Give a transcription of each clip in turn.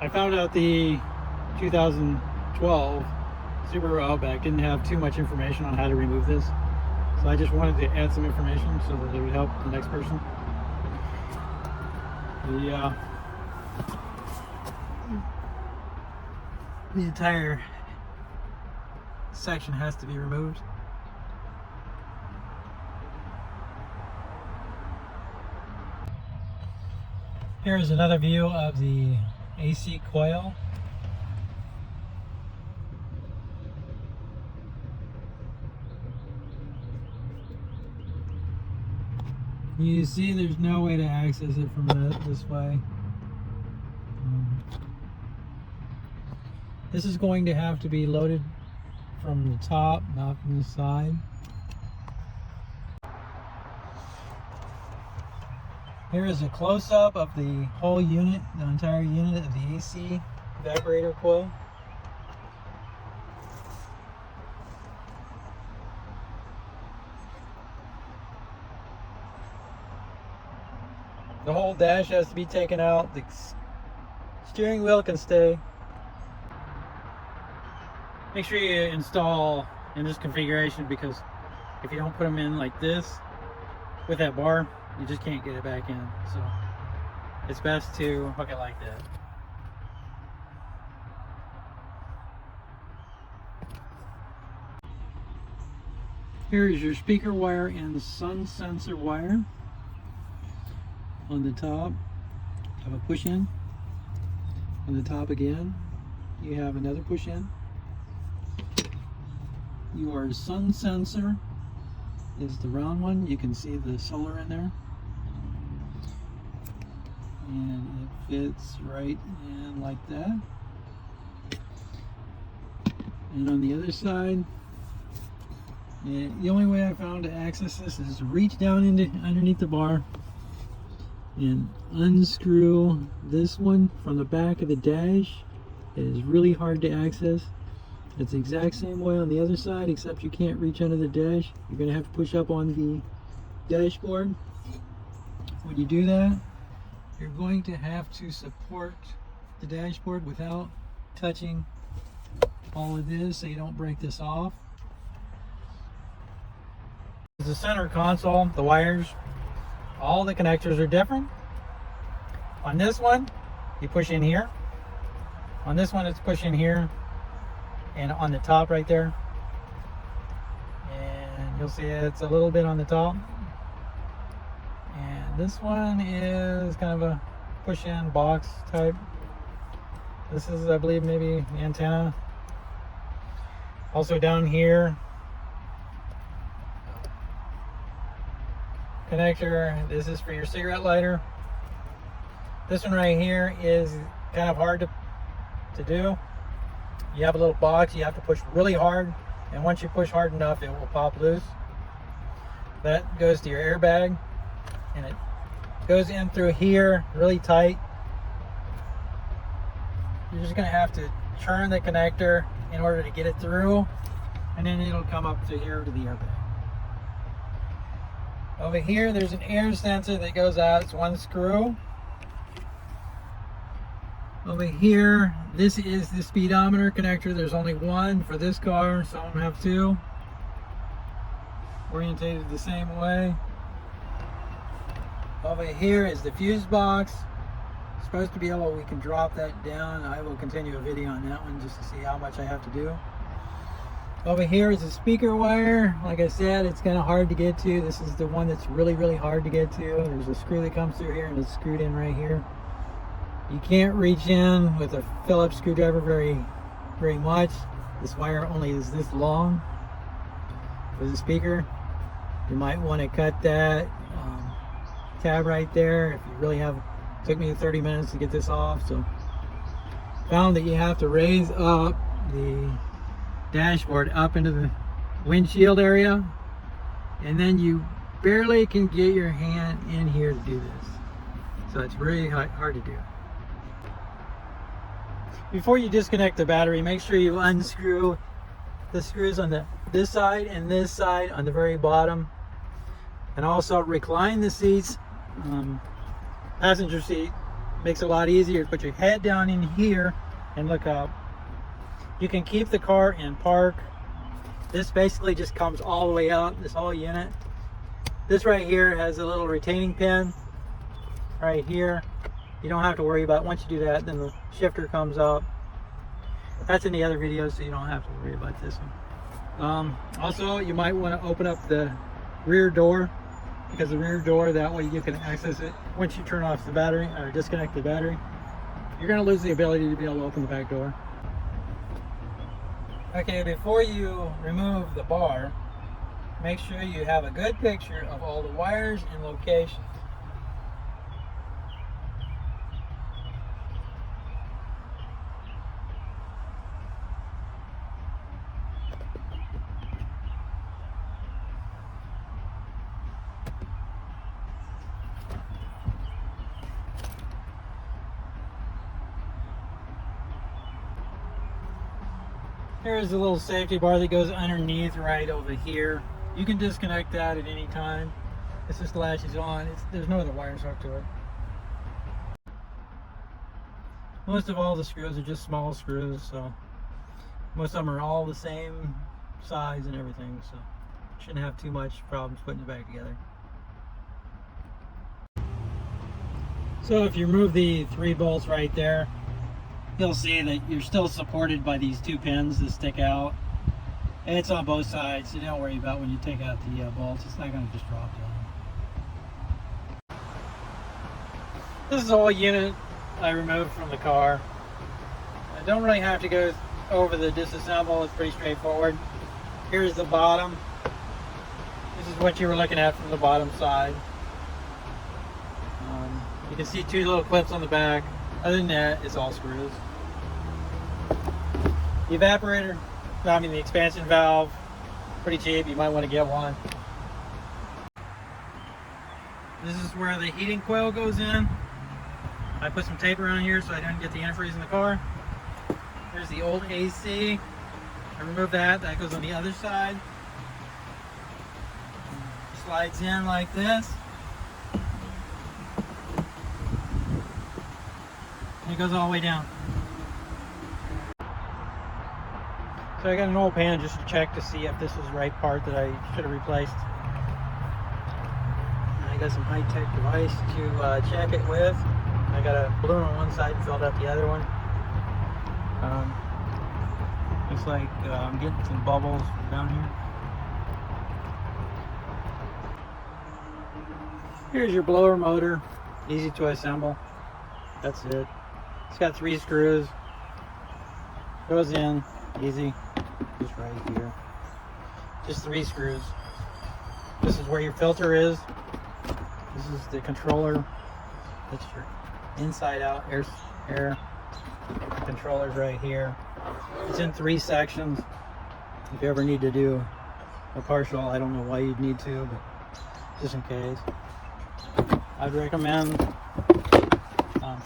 I found out the 2012 Subaru Outback didn't have too much information on how to remove this. So I just wanted to add some information so that it would help the next person. The entire section has to be removed. Here is another view of the AC coil. You see there's no way to access it from this way. This is going to have to be loaded from the top, not from the side. Here is a close-up of the whole unit, the entire unit of the AC evaporator coil. The whole dash has to be taken out. The steering wheel can stay. Make sure you install in this configuration, because if you don't put them in like this with that bar, you just can't get it back in. So it's best to hook it like that. Here is your speaker wire and the sun sensor wire. On the top, you have a push-in. On the top again, you have another push-in. Your sun sensor is the round one. You can see the solar in there. And it fits right in like that. And on the other side, the only way I found to access this is to reach down underneath the bar and unscrew this one from the back of the dash. It is really hard to access. It's the exact same way on the other side, except you can't reach under the dash. You're going to have to push up on the dashboard. When you do that, you're going to have to support the dashboard without touching all of this so you don't break this off. The center console, the wires, all the connectors are different. On this one, you push in here. On this one, it's push in here. And on the top right there. And you'll see it's a little bit on the top. And this one is kind of a push-in box type. This is, I believe, maybe the antenna. Also down here, connector. This is for your cigarette lighter. This one right here is kind of hard to do. You have a little box, you have to push really hard, and once you push hard enough, it will pop loose. That goes to your airbag, and it goes in through here really tight. You're just going to have to turn the connector in order to get it through, and then it'll come up to here to the airbag. Over here, there's an air sensor that goes out. It's one screw. Over here, this is the speedometer connector. There's only one for this car, some have two. Orientated the same way. Over here is the fuse box. It's supposed to be able, we can drop that down. I will continue a video on that one just to see how much I have to do. Over here is a speaker wire. Like I said, it's kind of hard to get to. This is the one that's really, really hard to get to. There's a screw that comes through here and it's screwed in right here. You can't reach in with a Phillips screwdriver very much. This wire only is this long for the speaker. You might want to cut that tab right there if you really have. It took me 30 minutes to get this off, so found that you have to raise up the dashboard up into the windshield area, and then you barely can get your hand in here to do this. So it's really hard to do. Before you disconnect the battery, make sure you unscrew the screws on this side and this side on the very bottom, and also recline the seats, passenger seat makes it a lot easier. Put your head down in here and look up. You can keep the car in park. This basically just comes all the way out, this whole unit. This right here has a little retaining pin right here. You don't have to worry about it. Once you do that, then the shifter comes up. That's in the other videos, so you don't have to worry about this one. Also, you might want to open up the rear door, because the rear door, that way you can access it. Once you turn off the battery or disconnect the battery, you're going to lose the ability to be able to open the back door. Okay, before you remove the bar, make sure you have a good picture of all the wires and locations. Here's a little safety bar that goes underneath right over here. You can disconnect that at any time. It just latches on. There's no other wires hooked to it. Most of all the screws are just small screws, so most of them are all the same size and everything, so shouldn't have too much problems putting it back together. So if you remove the 3 bolts right there, you'll see that you're still supported by these 2 pins that stick out. And it's on both sides, so don't worry about when you take out the bolts. It's not going to just drop down. This is the whole unit I removed from the car. I don't really have to go over the disassemble. It's pretty straightforward. Here's the bottom. This is what you were looking at from the bottom side. You can see 2 little clips on the back. Other than that, it's all screws. The evaporator, the expansion valve, pretty cheap. You might want to get one. This is where the heating coil goes in. I put some tape around here so I don't get the antifreeze in the car. There's the old AC. I removed that. That goes on the other side. Slides in like this. And it goes all the way down. So I got an oil pan just to check to see if this was the right part that I should have replaced. And I got some high-tech device to check it with. I got a balloon on one side and filled up the other one. Looks like I'm getting some bubbles down here. Here's your blower motor, easy to assemble. That's it. It's got 3 screws. Goes in, easy, just right here. Just 3 screws. This is where your filter is. This is the controller. That's your inside out air controllers right here. It's in 3 sections. If you ever need to do a partial, I don't know why you'd need to, but just in case. I'd recommend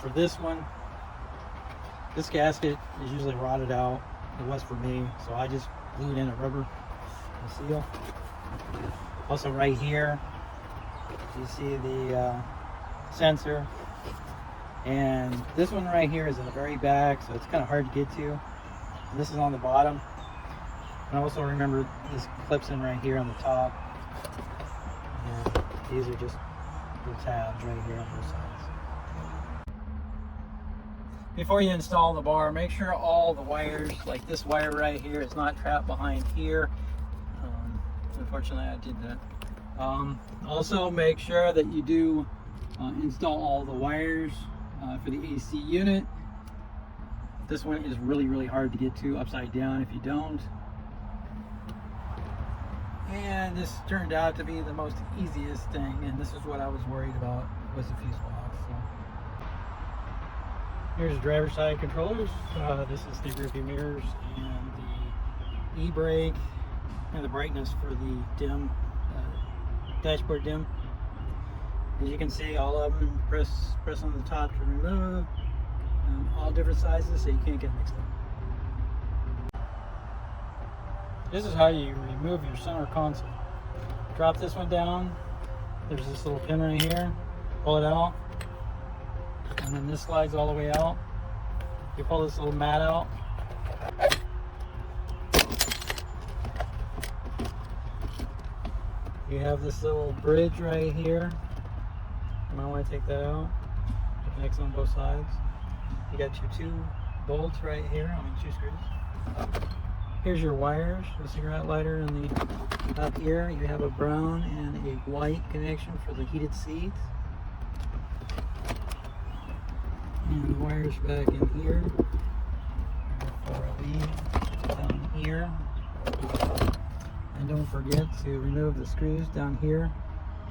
for this one, this gasket is usually rotted out. It was for me, so I just glued in a rubber seal. Also right here, you see the sensor. And this one right here is in the very back, so it's kind of hard to get to. And this is on the bottom. And also remember, this clips in right here on the top. And these are just the tabs right here on both sides. Before you install the bar, make sure all the wires, like this wire right here, is not trapped behind here. Unfortunately, I did that. Also, make sure that you do install all the wires for the AC unit. This one is really hard to get to upside down if you don't. And this turned out to be the most easiest thing, and this is what I was worried about, was the fuse box. So. Here's the driver's side controllers. This is the rearview mirrors and the e-brake and the brightness for the dim, dashboard dim. As you can see, all of them, press on the top to remove. All different sizes, so you can't get mixed up. This is how you remove your center console. Drop this one down. There's this little pin right here. Pull it out. and then this slides all the way out. You pull this little mat out. You have this little bridge right here. You might want to take that out. It connects on both sides. You got your 2 bolts right here, 2 screws. Here's your wires, the cigarette lighter, and the up here you have a brown and a white connection for the heated seats. And the wires back in here for a lead down here. And don't forget to remove the screws down here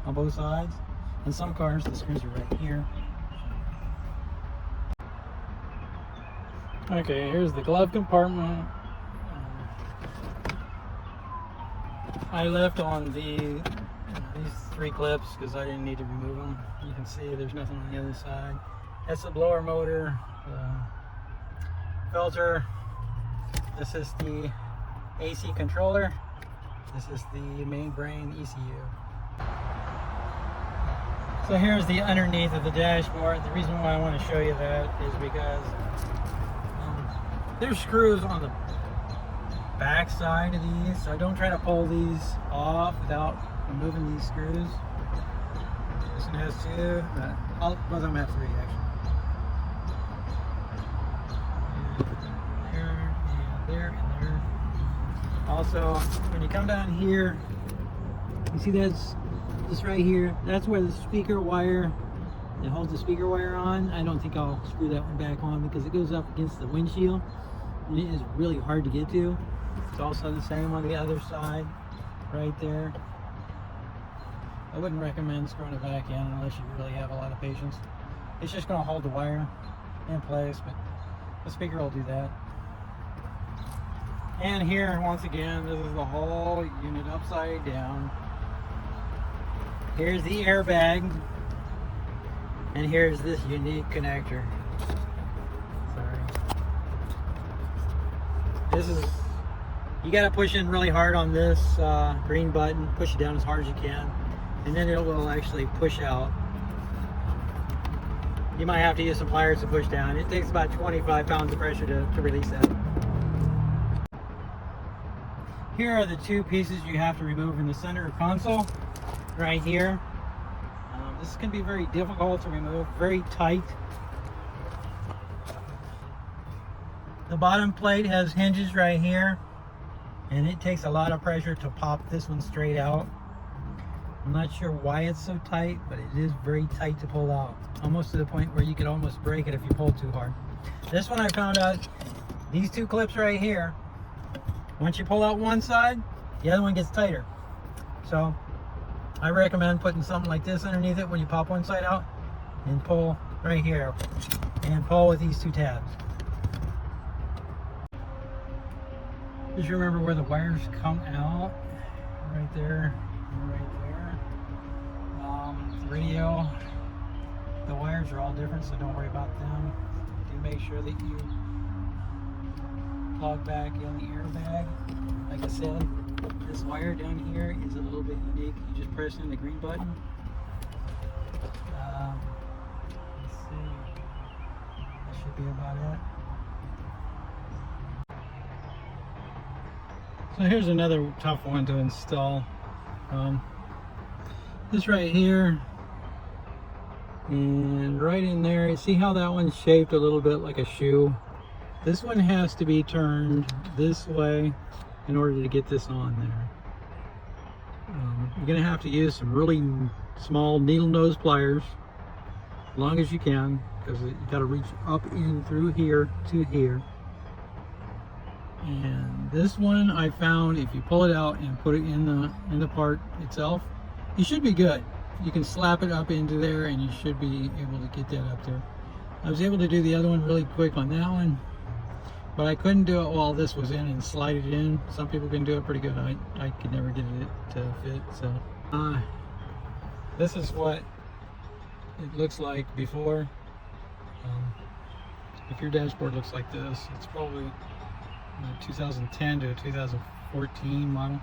on both sides. In some cars, the screws are right here. Okay, here's the glove compartment. I left on these 3 clips because I didn't need to remove them. You can see there's nothing on the other side. That's the blower motor, filter. This is the AC controller. This is the main brain ECU. So here's the underneath of the dashboard. The reason why I want to show you that is because there's screws on the back side of these, so don't try to pull these off without removing these screws. This one has 2, both of them have 3 actually. And there, and there. Also, when you come down here, you see this right here, that's where the speaker wire that holds the speaker wire on. I don't think I'll screw that one back on because it goes up against the windshield and it is really hard to get to. It's also the same on the other side, right there. I wouldn't recommend screwing it back in unless you really have a lot of patience. It's just going to hold the wire in place, but the speaker will do that. And here, once again, this is the whole unit upside down. Here's the airbag, and here's this unique connector. Sorry. This is, you gotta push in really hard on this green button, push it down as hard as you can, and then it will actually push out. You might have to use some pliers to push down. It takes about 25 pounds of pressure to release that. Here are the 2 pieces you have to remove in the center console, right here. This can be very difficult to remove, very tight. The bottom plate has hinges right here, and it takes a lot of pressure to pop this one straight out. I'm not sure why it's so tight, but it is very tight to pull out. Almost to the point where you could almost break it if you pull too hard. This one I found out, these 2 clips right here, once you pull out one side, the other one gets tighter. So I recommend putting something like this underneath it when you pop one side out and pull right here and pull with these 2 tabs. Just remember where the wires come out, right there, right there. Radio, the wires are all different, so don't worry about them. Do make sure that you plug back in the airbag. Like I said, this wire down here is a little bit unique. You just press in the green button. Let's see. That should be about it. So here's another tough one to install. This right here, and right in there, you see how that one's shaped a little bit like a shoe? This one has to be turned this way in order to get this on there. You're going to have to use some really small needle nose pliers, as long as you can, because you got to reach up in through here to here. And this one I found, if you pull it out and put it in the part itself, you should be good. You can slap it up into there and you should be able to get that up there. I was able to do the other one really quick on that one, but I couldn't do it while this was in and slide it in. Some people can do it pretty good. I could never get it to fit. So this is what it looks like before. If your dashboard looks like this, it's probably 2010 to 2014 model.